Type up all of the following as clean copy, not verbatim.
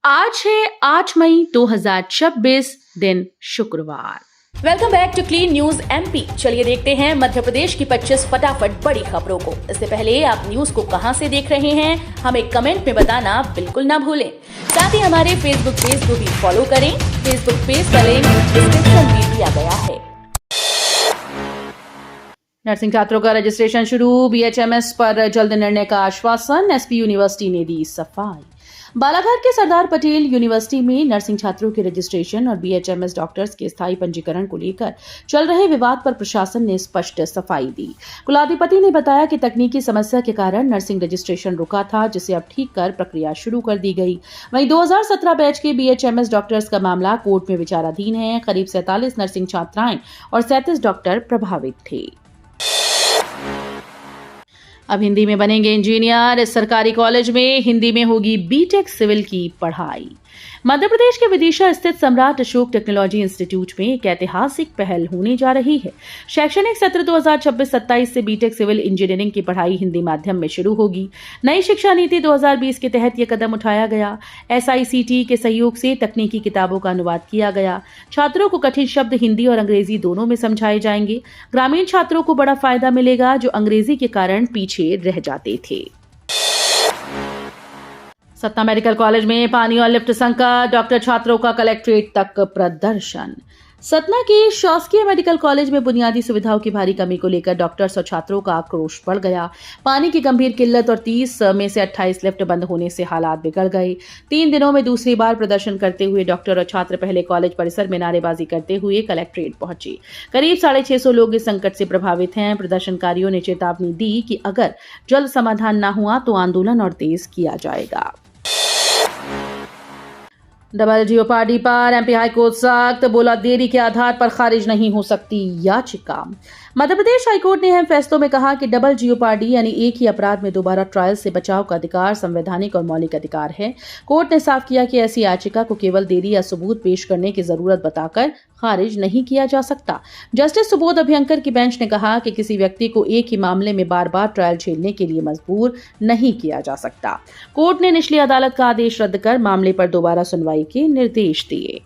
आज है 8 मई 2026 दिन शुक्रवार। Welcome back to clean news MP. चलिए देखते हैं मध्य प्रदेश की 25 फटाफट बड़ी खबरों को। इससे पहले आप न्यूज को कहां से देख रहे हैं हमें कमेंट में बताना बिल्कुल ना भूलें। साथ ही हमारे फेसबुक पेज को भी फॉलो करें। फेसबुक पेज का लिंक डिस्क्रिप्शन में दिया गया है। नर्सिंग छात्रों का रजिस्ट्रेशन शुरू, बीएचएमएस पर जल्द निर्णय का आश्वासन, एसपी यूनिवर्सिटी ने दी सफाई। बालाघाट के सरदार पटेल यूनिवर्सिटी में नर्सिंग छात्रों के रजिस्ट्रेशन और बीएचएमएस डॉक्टर्स के स्थायी पंजीकरण को लेकर चल रहे विवाद पर प्रशासन ने स्पष्ट सफाई दी। कुलाधिपति ने बताया कि तकनीकी समस्या के कारण नर्सिंग रजिस्ट्रेशन रुका था, जिसे अब ठीक कर प्रक्रिया शुरू कर दी गई। वहीं 2017 बैच के बीएचएमएस डॉक्टर्स का मामला कोर्ट में विचाराधीन है। करीब 47 नर्सिंग छात्राएं और 37 डॉक्टर प्रभावित थे। अब हिंदी में बनेंगे इंजीनियर। इस सरकारी कॉलेज में हिंदी में होगी बीटेक सिविल की पढ़ाई। मध्य प्रदेश के विदिशा स्थित सम्राट अशोक टेक्नोलॉजी इंस्टीट्यूट में एक ऐतिहासिक पहल होने जा रही है। शैक्षणिक सत्र 2026-27 से बीटेक सिविल इंजीनियरिंग की पढ़ाई हिंदी माध्यम में शुरू होगी। नई शिक्षा नीति 2020 के तहत यह कदम उठाया गया। एसआईसीटी के सहयोग से तकनीकी किताबों का अनुवाद किया गया। छात्रों को कठिन शब्द हिंदी और अंग्रेजी दोनों में समझाए जाएंगे। ग्रामीण छात्रों को बड़ा फायदा मिलेगा, जो अंग्रेजी के कारण पीछे रह जाते थे। सतना मेडिकल कॉलेज में पानी और लिफ्ट संकट, डॉक्टर छात्रों का कलेक्ट्रेट तक प्रदर्शन। सतना के शासकीय मेडिकल कॉलेज में बुनियादी सुविधाओं की भारी कमी को लेकर डॉक्टर्स और छात्रों का आक्रोश बढ़ गया। पानी की गंभीर किल्लत और 30 में से 28 लिफ्ट बंद होने से हालात बिगड़ गए। 3 दिनों में दूसरी बार प्रदर्शन करते हुए डॉक्टर और छात्र पहले कॉलेज परिसर में नारेबाजी करते हुए कलेक्ट्रेट पहुंचे। करीब 650 लोग इस संकट से प्रभावित हैं। प्रदर्शनकारियों ने चेतावनी दी कि अगर जल्द समाधान न हुआ तो आंदोलन और तेज किया जाएगा। डबल जीओपार्डी पर एमपी हाईकोर्ट सख्त, बोला देरी के आधार पर खारिज नहीं हो सकती याचिका। मध्य प्रदेश हाईकोर्ट ने अहम फैसलों में कहा कि डबल जीओपार्डी यानी एक ही अपराध में दोबारा ट्रायल से बचाव का अधिकार संवैधानिक और मौलिक अधिकार है। कोर्ट ने साफ किया कि ऐसी याचिका को केवल देरी या सबूत पेश करने की जरूरत बताकर खारिज नहीं किया जा सकता। जस्टिस सुबोध अभ्यंकर की बेंच ने कहा कि किसी व्यक्ति को एक ही मामले में बार बार ट्रायल झेलने के लिए मजबूर नहीं किया जा सकता। कोर्ट ने निचली अदालत का आदेश रद्द कर मामले पर दोबारा सुनवाई के निर्देश दिए।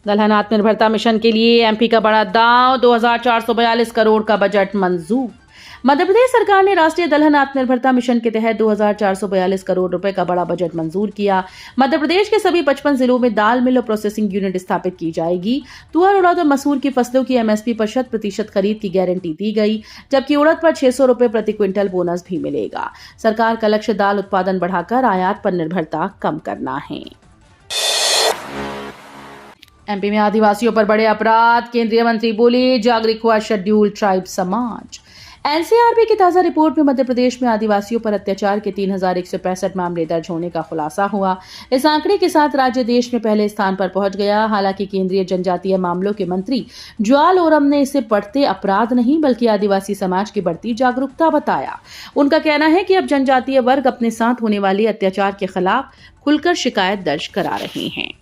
दलहन आत्मनिर्भरता मिशन के लिए एमपी का बड़ा दांव, 2442 करोड़ का बजट मंजूर। मध्य प्रदेश सरकार ने राष्ट्रीय दलहन आत्मनिर्भरता मिशन के तहत 2442 करोड़ रुपए का बड़ा बजट मंजूर किया। मध्य प्रदेश के सभी 55 जिलों में दाल मिल और प्रोसेसिंग यूनिट स्थापित की जाएगी। तुअर, उड़द और मसूर की फसलों की एमएसपी पर 100% खरीद की गारंटी दी गई, जबकि उड़द पर 600 रुपए प्रति क्विंटल बोनस भी मिलेगा। सरकार का लक्ष्य दाल उत्पादन बढ़ाकर आयात पर निर्भरता कम करना है। एमपी में आदिवासियों पर बड़े अपराध, केंद्रीय मंत्री बोले जागरूक हुआ शेड्यूल्ड ट्राइब समाज। एनसीआरबी की ताजा रिपोर्ट में मध्य प्रदेश में आदिवासियों पर अत्याचार के 3165 मामले दर्ज होने का खुलासा हुआ। इस आंकड़े के साथ राज्य देश में पहले स्थान पर पहुंच गया। हालांकि केंद्रीय जनजातीय मामलों के मंत्री ज्वाल ओरम ने इसे बढ़ते अपराध नहीं बल्कि आदिवासी समाज की बढ़ती जागरूकता बताया। उनका कहना है कि अब जनजातीय वर्ग अपने साथ होने वाले अत्याचार के खिलाफ खुलकर शिकायत दर्ज करा रहे हैं।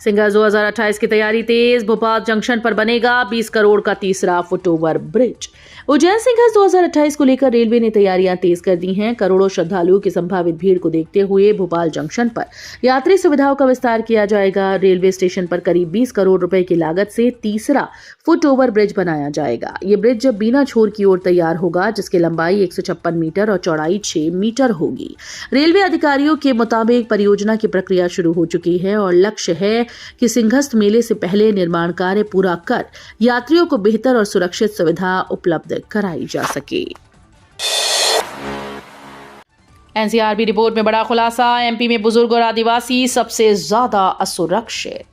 सिंगर्स 2028 की तैयारी तेज, भोपाल जंक्शन पर बनेगा 20 करोड़ का तीसरा फुटओवर ब्रिज। उज्जैन सिंगर्स 2028 को लेकर रेलवे ने तैयारियां तेज कर दी हैं। करोड़ों श्रद्धालुओं की संभावित भीड़ को देखते हुए भोपाल जंक्शन पर यात्री सुविधाओं का विस्तार किया जाएगा। रेलवे स्टेशन पर करीब 20 करोड़ रुपए की लागत से तीसरा फुटओवर ब्रिज बनाया जाएगा। ये ब्रिज बीना छोर की ओर तैयार होगा, जिसकी लंबाई 156 मीटर और चौड़ाई 6 मीटर होगी। रेलवे अधिकारियों के मुताबिक परियोजना की प्रक्रिया शुरू हो चुकी है और लक्ष्य है कि सिंहस्थ मेले से पहले निर्माण कार्य पूरा कर यात्रियों को बेहतर और सुरक्षित सुविधा उपलब्ध कराई जा सके। एनसीआरबी रिपोर्ट में बड़ा खुलासा, एमपी में बुजुर्ग और आदिवासी सबसे ज्यादा असुरक्षित।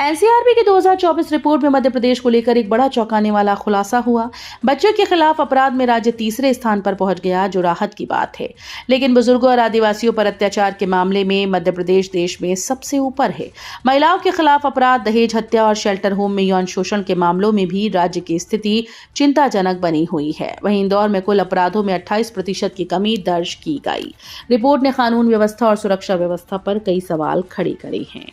एनसीआरबी की 2024 रिपोर्ट में मध्य प्रदेश को लेकर एक बड़ा चौंकाने वाला खुलासा हुआ। बच्चों के खिलाफ अपराध में राज्य तीसरे स्थान पर पहुंच गया, जो राहत की बात है। लेकिन बुजुर्गों और आदिवासियों पर अत्याचार के मामले में मध्य प्रदेश देश में सबसे ऊपर है। महिलाओं के खिलाफ अपराध, दहेज हत्या और शेल्टर होम में यौन शोषण के मामलों में भी राज्य की स्थिति चिंताजनक बनी हुई है। वहीं इंदौर में कुल अपराधों में 28% की कमी दर्ज की गई। रिपोर्ट ने कानून व्यवस्था और सुरक्षा व्यवस्था पर कई सवाल खड़े करे हैं।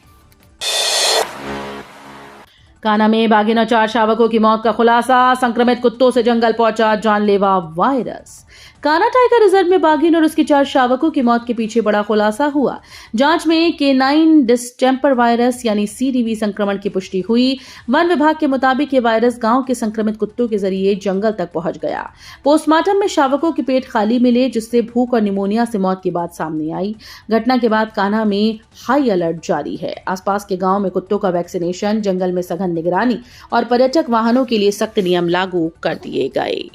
कान्हा में बाघिन और 4 शावकों की मौत का खुलासा, संक्रमित कुत्तों से जंगल पहुंचा जानलेवा वायरस। कान्हा टाइगर रिजर्व में बाघिन और उसके 4 शावकों की मौत के पीछे बड़ा खुलासा हुआ। जांच में K9 डिस्टेंपर वायरस यानी CDV संक्रमण की पुष्टि हुई। वन विभाग के मुताबिक ये वायरस गांव के संक्रमित कुत्तों के जरिए जंगल तक पहुंच गया। पोस्टमार्टम में शावकों के पेट खाली मिले, जिससे भूख और निमोनिया से मौत की बात सामने आई। घटना के बाद कान्हा में हाई अलर्ट जारी है। आसपास के गांव में कुत्तों का वैक्सीनेशन, जंगल में सघन निगरानी और पर्यटक वाहनों के लिए सख्त नियम लागू कर दिए गए।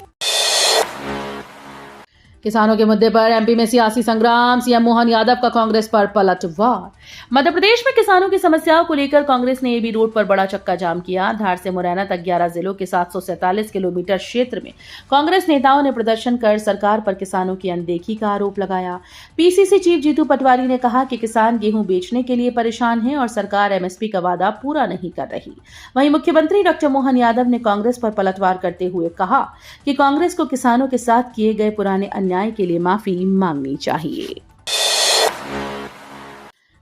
किसानों के मुद्दे पर एमपी में सियासी संग्राम, सीएम मोहन यादव का कांग्रेस पर पलटवार। मध्य प्रदेश में किसानों की समस्याओं को लेकर कांग्रेस ने एबी रोड पर बड़ा चक्का जाम किया। धार से मुरैना तक 11 जिलों के 747 किलोमीटर क्षेत्र में कांग्रेस नेताओं ने प्रदर्शन कर सरकार पर किसानों की अनदेखी का आरोप लगाया। पीसीसी चीफ जीतू पटवारी ने कहा कि किसान गेहूं बेचने के लिए परेशान हैं और सरकार एमएसपी का वादा पूरा नहीं कर रही। वहीं मुख्यमंत्री डॉक्टर मोहन यादव ने कांग्रेस पर पलटवार करते हुए कहा कि कांग्रेस को किसानों के साथ किए गए पुराने अन्याय के लिए माफी मांगनी चाहिए।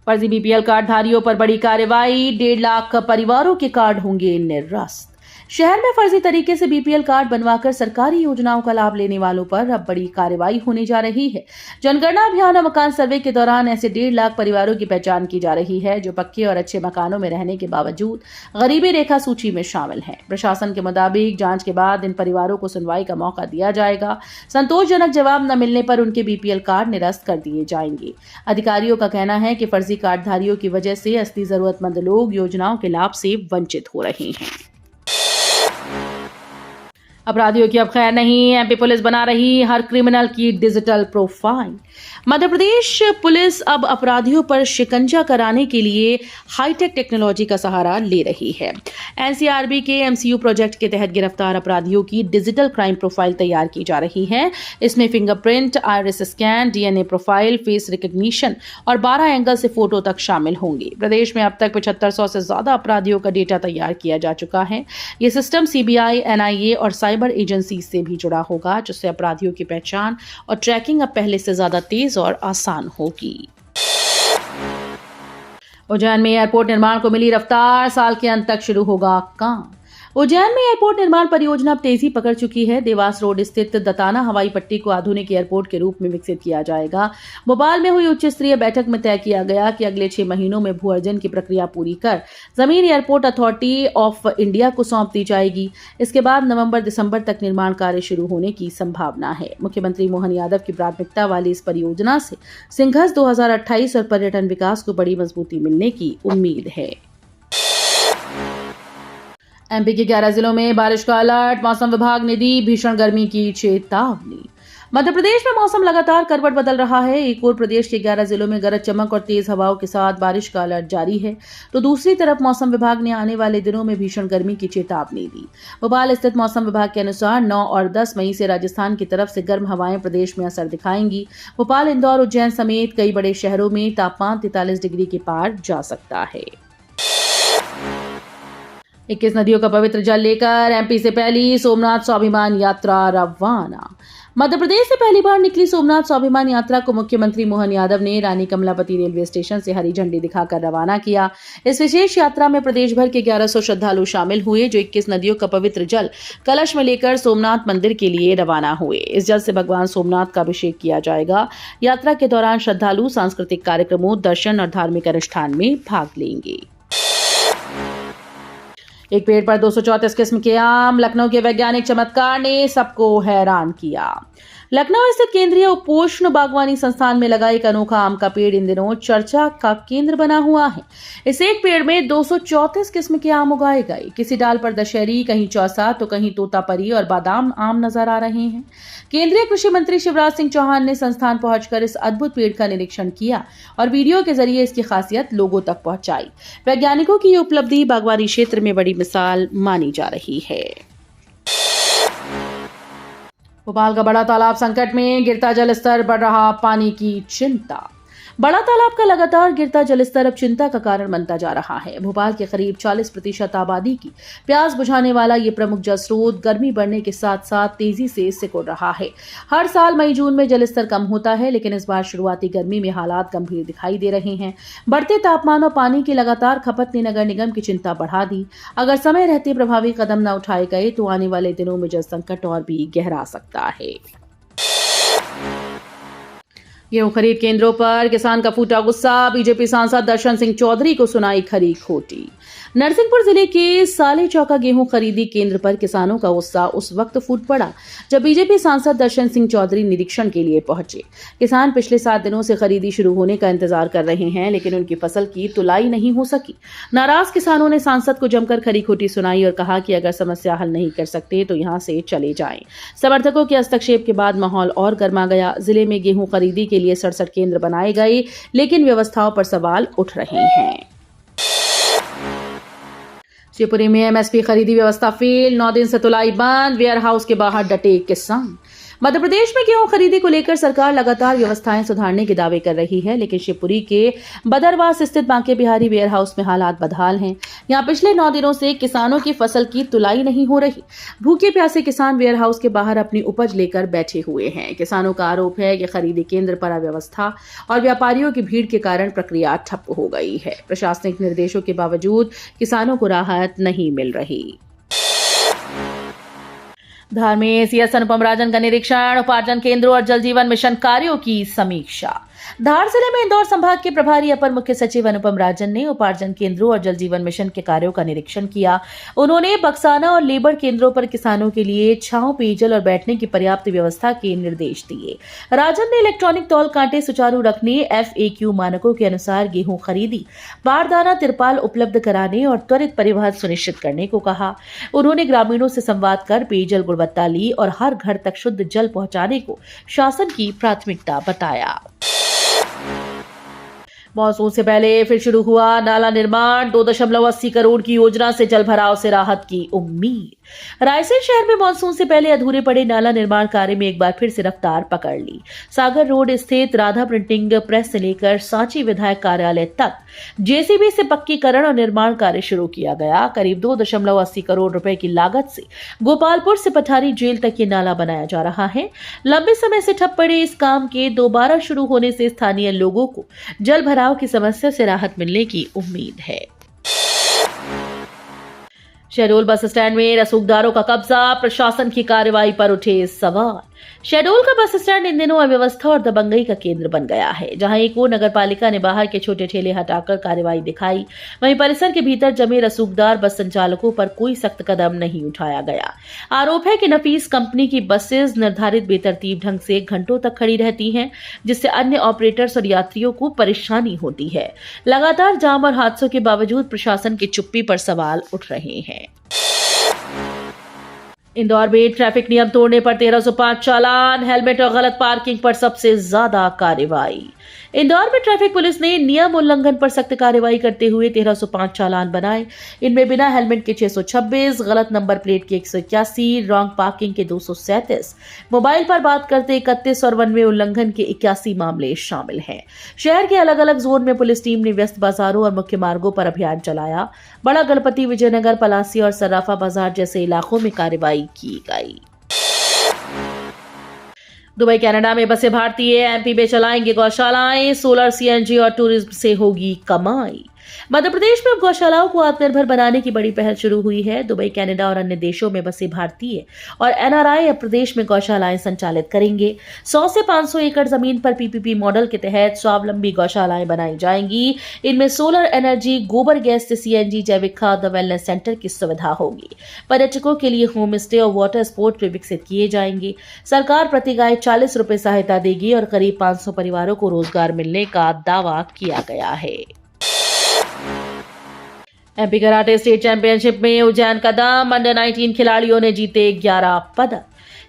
फर्जी बीपीएल कार्ड धारियों पर बड़ी कार्रवाई, 1.5 लाख परिवारों के कार्ड होंगे निरस्त। शहर में फर्जी तरीके से बीपीएल कार्ड बनवाकर सरकारी योजनाओं का लाभ लेने वालों पर अब बड़ी कार्रवाई होने जा रही है। जनगणना अभियान और मकान सर्वे के दौरान ऐसे 1.5 लाख परिवारों की पहचान की जा रही है, जो पक्के और अच्छे मकानों में रहने के बावजूद गरीबी रेखा सूची में शामिल हैं। प्रशासन के मुताबिक जांच के बाद इन परिवारों को सुनवाई का मौका दिया जाएगा। संतोषजनक जवाब न मिलने पर उनके बीपीएल कार्ड निरस्त कर दिए जाएंगे। अधिकारियों का कहना है कि फर्जी कार्डधारियों की वजह से असली जरूरतमंद लोग योजनाओं के लाभ से वंचित हो रहे हैं। अपराधियों की अब खैर नहीं, एमपी पुलिस बना रही हर क्रिमिनल की digital profile. Madhya Pradesh police अब अपराधियों पर शिकंजा कराने के लिए हाईटेक टेक्नोलॉजी का सहारा ले रही है। एनसीआरबी के एमसीयू प्रोजेक्ट के तहत गिरफ्तार अपराधियों की डिजिटल क्राइम प्रोफाइल तैयार की जा रही है। इसमें fingerprint, iris scan, DNA profile, face recognition और 12 एंगल से फोटो तक शामिल होंगे। प्रदेश में अब तक 7500 से ज्यादा अपराधियों का डेटा तैयार किया जा चुका है। ये सिस्टम सीबीआई, एनआईए और साइबर एजेंसी से भी जुड़ा होगा, जिससे अपराधियों की पहचान और ट्रैकिंग अब पहले से ज्यादा तेज और आसान होगी। उज्जैन में एयरपोर्ट निर्माण को मिली रफ्तार, साल के अंत तक शुरू होगा काम। उज्जैन में एयरपोर्ट निर्माण परियोजना अब तेजी पकड़ चुकी है। देवास रोड स्थित दताना हवाई पट्टी को आधुनिक एयरपोर्ट के रूप में विकसित किया जाएगा। भोपाल में हुई उच्च स्तरीय बैठक में तय किया गया कि अगले 6 महीनों में भू अर्जन की प्रक्रिया पूरी कर जमीन एयरपोर्ट अथॉरिटी ऑफ इंडिया को सौंप दी जाएगी। इसके बाद नवंबर-दिसंबर तक निर्माण कार्य शुरू होने की संभावना है। मुख्यमंत्री मोहन यादव की प्राथमिकता वाली इस परियोजना से सिंघस 2028 और पर्यटन विकास को बड़ी मजबूती मिलने की उम्मीद है। एमपी के 11 जिलों में बारिश का अलर्ट, मौसम विभाग ने दी भीषण गर्मी की चेतावनी। मध्य प्रदेश में मौसम लगातार करवट बदल रहा है। एक ओर प्रदेश के 11 जिलों में गरज चमक और तेज हवाओं के साथ बारिश का अलर्ट जारी है, तो दूसरी तरफ मौसम विभाग ने आने वाले दिनों में भीषण गर्मी की चेतावनी दी। भोपाल स्थित मौसम विभाग के अनुसार 9 और 10 मई से राजस्थान की तरफ से गर्म हवाएं प्रदेश में असर दिखाएंगी। भोपाल, इंदौर, उज्जैन समेत कई बड़े शहरों में तापमान 43 डिग्री के पार जा सकता है। 21 नदियों का पवित्र जल लेकर एमपी से पहली सोमनाथ स्वाभिमान यात्रा रवाना। मध्य प्रदेश से पहली बार निकली सोमनाथ स्वाभिमान यात्रा को मुख्यमंत्री मोहन यादव ने रानी कमलापति रेलवे स्टेशन से हरी झंडी दिखाकर रवाना किया। इस विशेष यात्रा में प्रदेश भर के 1100 श्रद्धालु शामिल हुए, जो 21 नदियों का पवित्र जल कलश में लेकर सोमनाथ मंदिर के लिए रवाना हुए। इस जल से भगवान सोमनाथ का अभिषेक किया जाएगा। यात्रा के दौरान श्रद्धालु सांस्कृतिक कार्यक्रमों, दर्शन और धार्मिक अनुष्ठान में भाग लेंगे। एक पेड़ पर 234 किस्म के आम, लखनऊ के वैज्ञानिक चमत्कार ने सबको हैरान किया। लखनऊ स्थित केंद्रीय उपोष्ण बागवानी संस्थान में लगा एक अनोखा आम का पेड़ इन दिनों चर्चा का केंद्र बना हुआ है। इस एक पेड़ में 234 किस्म के आम उगाए गए। किसी डाल पर दशहरी, कहीं चौसा तो कहीं तोतापरी और बादाम आम नजर आ रहे हैं। केंद्रीय कृषि मंत्री शिवराज सिंह चौहान ने संस्थान पहुंचकर इस अद्भुत पेड़ का निरीक्षण किया और वीडियो के जरिए इसकी खासियत लोगों तक पहुंचाई। वैज्ञानिकों की ये उपलब्धि बागवानी क्षेत्र में बड़ी मिसाल मानी जा रही है। भोपाल का बड़ा तालाब संकट में, गिरता जलस्तर, बढ़ रहा पानी की चिंता। बड़ा तालाब का लगातार गिरता जलस्तर अब चिंता का कारण बनता जा रहा है। भोपाल के करीब 40% आबादी की प्यास बुझाने वाला ये प्रमुख जल स्रोत गर्मी बढ़ने के साथ साथ तेजी से सिकुड़ रहा है। हर साल मई जून में जलस्तर कम होता है, लेकिन इस बार शुरुआती गर्मी में हालात गंभीर दिखाई दे रहे हैं। बढ़ते तापमान और पानी की लगातार खपत ने नगर निगम की चिंता बढ़ा दी। अगर समय रहते प्रभावी कदम न उठाए गए तो आने वाले दिनों में जल संकट और भी गहरा सकता है। गेहूं खरीद केंद्रों पर किसान का फूटा गुस्सा, बीजेपी सांसद दर्शन सिंह चौधरी को सुनाई खरी खोटी। नरसिंहपुर जिले के साले चौका गेहूं खरीदी केंद्र पर किसानों का गुस्सा उस वक्त फूट पड़ा जब बीजेपी सांसद दर्शन सिंह चौधरी निरीक्षण के लिए पहुंचे। किसान पिछले 7 दिनों से खरीदी शुरू होने का इंतजार कर रहे हैं, लेकिन उनकी फसल की तुलाई नहीं हो सकी। नाराज किसानों ने सांसद को जमकर खरी खोटी सुनाई और कहा कि अगर समस्या हल नहीं कर सकते तो यहां से चले जाएं। समर्थकों के हस्तक्षेप के बाद माहौल और गर्मा गया। जिले में गेहूं खरीदी के लिए 67 केंद्र बनाए गए, लेकिन व्यवस्थाओं पर सवाल उठ रहे हैं। शिवपुरी में एमएसपी खरीदी व्यवस्था फेल, 9 दिन से तुलाई बंद, वेयर हाउस के बाहर डटे किसान। मध्य प्रदेश में गेहूं खरीदी को लेकर सरकार लगातार व्यवस्थाएं सुधारने के दावे कर रही है, लेकिन शिवपुरी के बदरवास स्थित बांके बिहारी वेयर हाउस में हालात बदहाल हैं। यहां पिछले 9 दिनों से किसानों की फसल की तुलाई नहीं हो रही। भूखे प्यासे किसान वेयर हाउस के बाहर अपनी उपज लेकर बैठे हुए हैं। किसानों का आरोप है कि खरीदी केंद्र पर अव्यवस्था और व्यापारियों की भीड़ के कारण प्रक्रिया ठप हो गई है। प्रशासनिक निर्देशों के बावजूद किसानों को राहत नहीं मिल रही। धार में सीएस अनुपम राजन का निरीक्षण, उपार्जन केंद्रों और जल जीवन मिशन कार्यों की समीक्षा। धार जिले में इंदौर संभाग के प्रभारी अपर मुख्य सचिव अनुपम राजन ने उपार्जन केंद्रों और जल जीवन मिशन के कार्यों का निरीक्षण किया। उन्होंने बक्साना और लेबर केंद्रों पर किसानों के लिए छांव, पेयजल और बैठने की पर्याप्त व्यवस्था के निर्देश दिए। राजन ने इलेक्ट्रॉनिक तौल कांटे सुचारू रखने, FAQ मानकों के अनुसार गेहूं खरीदी, बारदाना तिरपाल उपलब्ध कराने और त्वरित परिवहन सुनिश्चित करने को कहा। उन्होंने ग्रामीणों से संवाद कर पेयजल गुणवत्ता ली और हर घर तक शुद्ध जल पहुंचाने को शासन की प्राथमिकता बताया। मॉनसून से पहले फिर शुरू हुआ नाला निर्माण, 2.80 करोड़ की योजना से जलभराव से राहत की उम्मीद। रायसेन शहर में मॉनसून से पहले अधूरे पड़े नाला निर्माण कार्य में एक बार फिर से रफ्तार पकड़ ली। सागर रोड स्थित राधा प्रिंटिंग प्रेस से लेकर सांची विधायक कार्यालय तक JCB से पक्कीकरण और निर्माण कार्य शुरू किया गया। करीब 2.80 करोड़ रुपए की लागत से गोपालपुर से पठारी जेल तक ये नाला बनाया जा रहा है। लंबे समय से ठप पड़े इस काम के दोबारा शुरू होने से स्थानीय लोगों को जल भराव की समस्या से राहत मिलने की उम्मीद है। शहडोल बस स्टैंड में रसूखदारों का कब्जा, प्रशासन की कार्रवाई पर उठे सवाल। शहडोल का बस स्टैंड इन दिनों अव्यवस्था और दबंगई का केंद्र बन गया है। जहां एक ओर नगर पालिका ने बाहर के छोटे ठेले हटाकर कार्रवाई दिखाई, वहीं परिसर के भीतर जमे रसूखदार बस संचालकों पर कोई सख्त कदम नहीं उठाया गया। आरोप है कि नफीस कंपनी की बसेस निर्धारित बेतरतीब ढंग से घंटों तक खड़ी रहती हैं, जिससे अन्य ऑपरेटर्स और यात्रियों को परेशानी होती है। लगातार जाम और हादसों के बावजूद प्रशासन की चुप्पी पर सवाल उठ रहे हैं। इंदौर में ट्रैफिक नियम तोड़ने पर 1305 चालान, हेलमेट और गलत पार्किंग पर सबसे ज्यादा कार्रवाई। इंदौर में ट्रैफिक पुलिस ने नियम उल्लंघन पर सख्त कार्रवाई करते हुए 1305 चालान बनाए। इनमें बिना हेलमेट के 626, गलत नंबर प्लेट के 181, रॉन्ग पार्किंग के 237, मोबाइल पर बात करते 31 और वन वे उल्लंघन के 81 मामले शामिल हैं। शहर के अलग अलग जोन में पुलिस टीम ने व्यस्त बाजारों और मुख्य मार्गों पर अभियान चलाया। बड़ा गणपति, विजयनगर, पलासी और सर्राफा बाजार जैसे इलाकों में कार्रवाई की गई। दुबई कनाडा में बसे भारतीय, MP में चलाएंगे गौशालाएं, सोलर, CNG और टूरिज्म से होगी कमाई। मध्य प्रदेश में अब गौशालाओं को आत्मनिर्भर बनाने की बड़ी पहल शुरू हुई है। दुबई, कनाडा और अन्य देशों में बसे भारतीय और NRI अब प्रदेश में गौशालाएं संचालित करेंगे। 100 से 500 एकड़ जमीन पर PPP मॉडल के तहत स्वावलंबी गौशालाएं बनाई जाएंगी। इनमें सोलर एनर्जी, गोबर गैस से CNG, जैविक खाद और वेलनेस सेंटर की सुविधा होगी। पर्यटकों के लिए होम स्टे और वाटर स्पोर्ट भी विकसित किए जाएंगे। सरकार प्रति गाय 40 रुपए सहायता देगी और करीब 500 परिवारों को रोजगार मिलने का दावा किया गया है। MP कराटे स्टेट चैंपियनशिप में उज्जैन का दम, अंडर 19 खिलाड़ियों ने जीते 11 पदक।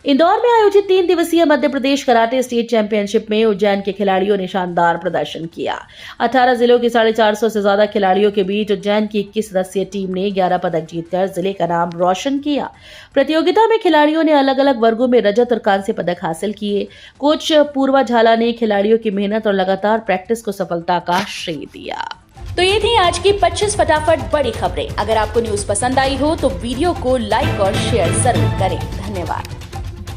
इंदौर में आयोजित 3 दिवसीय Madhya Pradesh karate state championship में उज्जैन के खिलाड़ियों ने शानदार प्रदर्शन किया। 18 जिलों की 450 से ज्यादा खिलाड़ियों के बीच उज्जैन की 21 सदस्यीय टीम ने 11 पदक जीतकर जिले का नाम रोशन किया। प्रतियोगिता में खिलाड़ियों ने अलग अलग वर्गों में रजत और कांस्य पदक हासिल किए। कोच पूर्वा झाला ने खिलाड़ियों की मेहनत और लगातार प्रैक्टिस को सफलता का श्रेय दिया। तो ये थी आज की 25 फटाफट बड़ी खबरें। अगर आपको न्यूज पसंद आई हो तो वीडियो को लाइक और शेयर जरूर करें। धन्यवाद।